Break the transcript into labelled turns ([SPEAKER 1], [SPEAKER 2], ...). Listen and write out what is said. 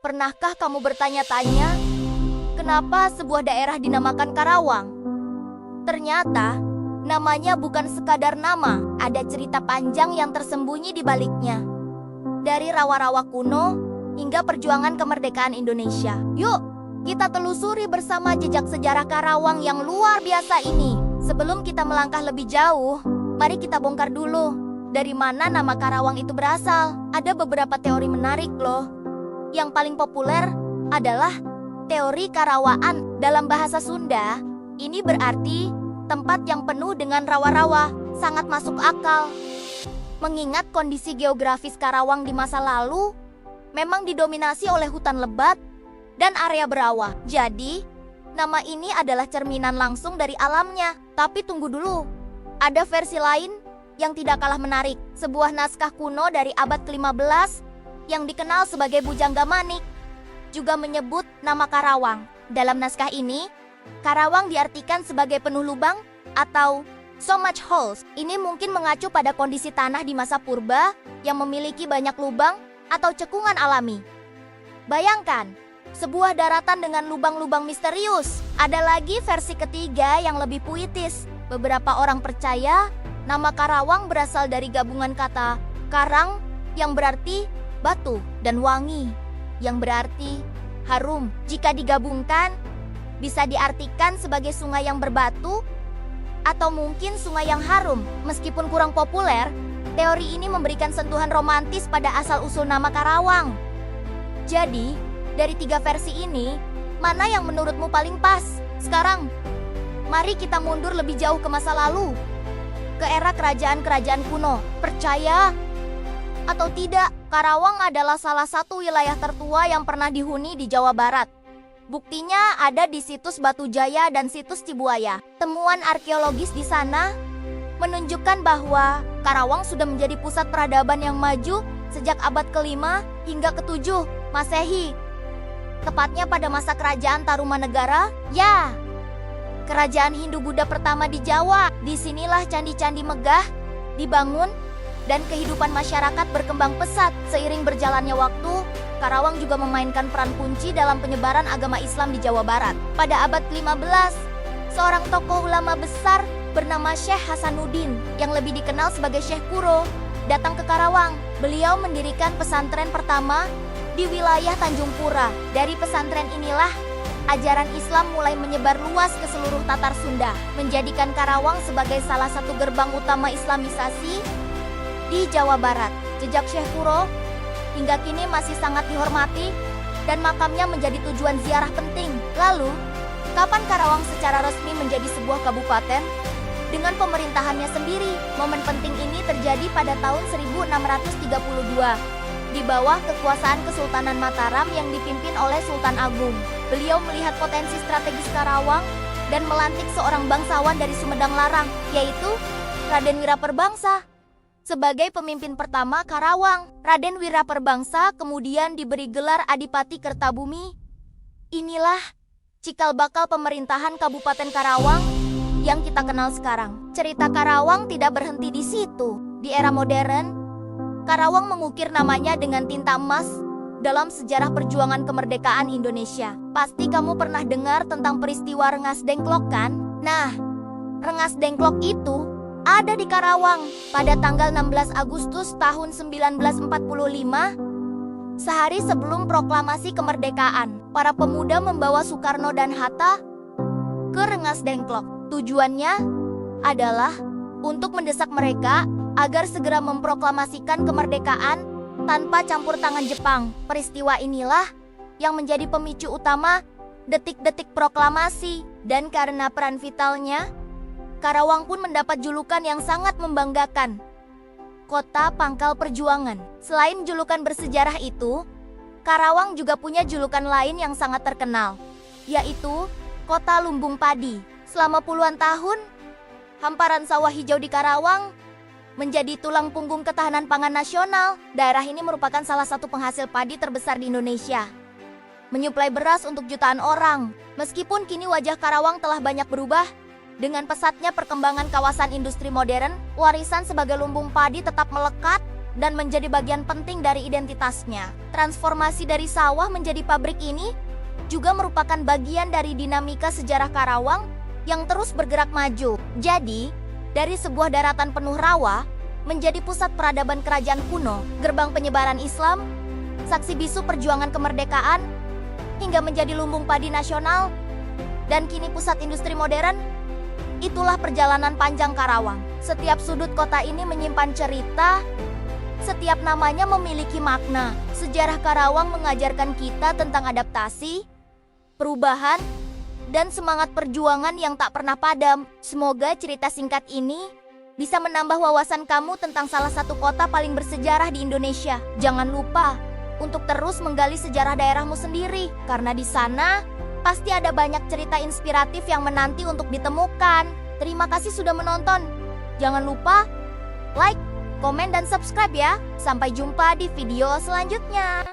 [SPEAKER 1] Pernahkah kamu bertanya-tanya, kenapa sebuah daerah dinamakan Karawang? Ternyata, namanya bukan sekadar nama, ada cerita panjang yang tersembunyi di baliknya. Dari rawa-rawa kuno hingga perjuangan kemerdekaan Indonesia. Yuk, kita telusuri bersama jejak sejarah Karawang yang luar biasa ini. Sebelum kita melangkah lebih jauh, mari kita bongkar dulu dari mana nama Karawang itu berasal. Ada beberapa teori menarik loh. Yang paling populer adalah teori Karawaan. Dalam bahasa Sunda, ini berarti tempat yang penuh dengan rawa-rawa. Sangat masuk akal. Mengingat kondisi geografis Karawang di masa lalu memang didominasi oleh hutan lebat dan area berawa. Jadi, nama ini adalah cerminan langsung dari alamnya. Tapi tunggu dulu, ada versi lain yang tidak kalah menarik. Sebuah naskah kuno dari abad ke-15 yang dikenal sebagai Bujangga Manik juga menyebut nama Karawang. Dalam naskah ini, Karawang diartikan sebagai penuh lubang atau so much holes. Ini mungkin mengacu pada kondisi tanah di masa purba yang memiliki banyak lubang atau cekungan alami. Bayangkan, sebuah daratan dengan lubang-lubang misterius. Ada lagi versi ketiga yang lebih puitis. Beberapa orang percaya nama Karawang berasal dari gabungan kata karang yang berarti batu dan wangi yang berarti harum. Jika digabungkan, bisa diartikan sebagai sungai yang berbatu atau mungkin sungai yang harum. Meskipun kurang populer, teori ini memberikan sentuhan romantis pada asal-usul nama Karawang. Jadi, dari tiga versi ini, mana yang menurutmu paling pas? Sekarang, mari kita mundur lebih jauh ke masa lalu, ke era kerajaan-kerajaan kuno. Percaya atau tidak, Karawang adalah salah satu wilayah tertua yang pernah dihuni di Jawa Barat. Buktinya ada di situs Batu Jaya dan situs Cibuaya. Temuan arkeologis di sana menunjukkan bahwa Karawang sudah menjadi pusat peradaban yang maju sejak abad ke-5 hingga ke-7 Masehi. Tepatnya pada masa kerajaan Tarumanegara, kerajaan Hindu-Buddha pertama di Jawa. Disinilah candi-candi megah dibangun dan kehidupan masyarakat berkembang pesat. Seiring berjalannya waktu, Karawang juga memainkan peran kunci dalam penyebaran agama Islam di Jawa Barat. Pada abad ke-15, seorang tokoh ulama besar bernama Syekh Hasanuddin, yang lebih dikenal sebagai Syekh Kuro, datang ke Karawang. Beliau mendirikan pesantren pertama di wilayah Tanjung Pura. Dari pesantren inilah, ajaran Islam mulai menyebar luas ke seluruh Tatar Sunda, menjadikan Karawang sebagai salah satu gerbang utama Islamisasi di Jawa Barat. Jejak Syekh Kuro hingga kini masih sangat dihormati dan makamnya menjadi tujuan ziarah penting. Lalu, kapan Karawang secara resmi menjadi sebuah kabupaten dengan pemerintahannya sendiri? Momen penting ini terjadi pada tahun 1632 di bawah kekuasaan Kesultanan Mataram yang dipimpin oleh Sultan Agung. Beliau melihat potensi strategis Karawang dan melantik seorang bangsawan dari Sumedang Larang, yaitu Raden Wiraperbangsa sebagai pemimpin pertama Karawang. Raden Wiraperbangsa kemudian diberi gelar Adipati Kertabumi. Inilah cikal bakal pemerintahan Kabupaten Karawang yang kita kenal sekarang. Cerita Karawang tidak berhenti di situ. Di era modern, Karawang mengukir namanya dengan tinta emas dalam sejarah perjuangan kemerdekaan Indonesia. Pasti kamu pernah dengar tentang peristiwa Rengas Dengklok kan? Nah, Rengas Dengklok itu ada di Karawang pada tanggal 16 Agustus tahun 1945, sehari sebelum proklamasi kemerdekaan. Para pemuda membawa Soekarno dan Hatta ke Rengas Dengklok. Tujuannya adalah untuk mendesak mereka agar segera memproklamasikan kemerdekaan tanpa campur tangan Jepang. Peristiwa inilah yang menjadi pemicu utama detik-detik proklamasi, dan karena peran vitalnya, Karawang pun mendapat julukan yang sangat membanggakan, Kota Pangkal Perjuangan. Selain julukan bersejarah itu, Karawang juga punya julukan lain yang sangat terkenal, yaitu Kota Lumbung Padi. Selama puluhan tahun, hamparan sawah hijau di Karawang menjadi tulang punggung ketahanan pangan nasional. Daerah ini merupakan salah satu penghasil padi terbesar di Indonesia, menyuplai beras untuk jutaan orang. Meskipun kini wajah Karawang telah banyak berubah, dengan pesatnya perkembangan kawasan industri modern, warisan sebagai lumbung padi tetap melekat dan menjadi bagian penting dari identitasnya. Transformasi dari sawah menjadi pabrik ini juga merupakan bagian dari dinamika sejarah Karawang yang terus bergerak maju. Jadi, dari sebuah daratan penuh rawa menjadi pusat peradaban kerajaan kuno, gerbang penyebaran Islam, saksi bisu perjuangan kemerdekaan, hingga menjadi lumbung padi nasional, dan kini pusat industri modern. Itulah perjalanan panjang Karawang. Setiap sudut kota ini menyimpan cerita, setiap namanya memiliki makna. Sejarah Karawang mengajarkan kita tentang adaptasi, perubahan, dan semangat perjuangan yang tak pernah padam. Semoga cerita singkat ini bisa menambah wawasan kamu tentang salah satu kota paling bersejarah di Indonesia. Jangan lupa untuk terus menggali sejarah daerahmu sendiri, karena di sana pasti ada banyak cerita inspiratif yang menanti untuk ditemukan. Terima kasih sudah menonton. Jangan lupa like, komen, dan subscribe ya. Sampai jumpa di video selanjutnya.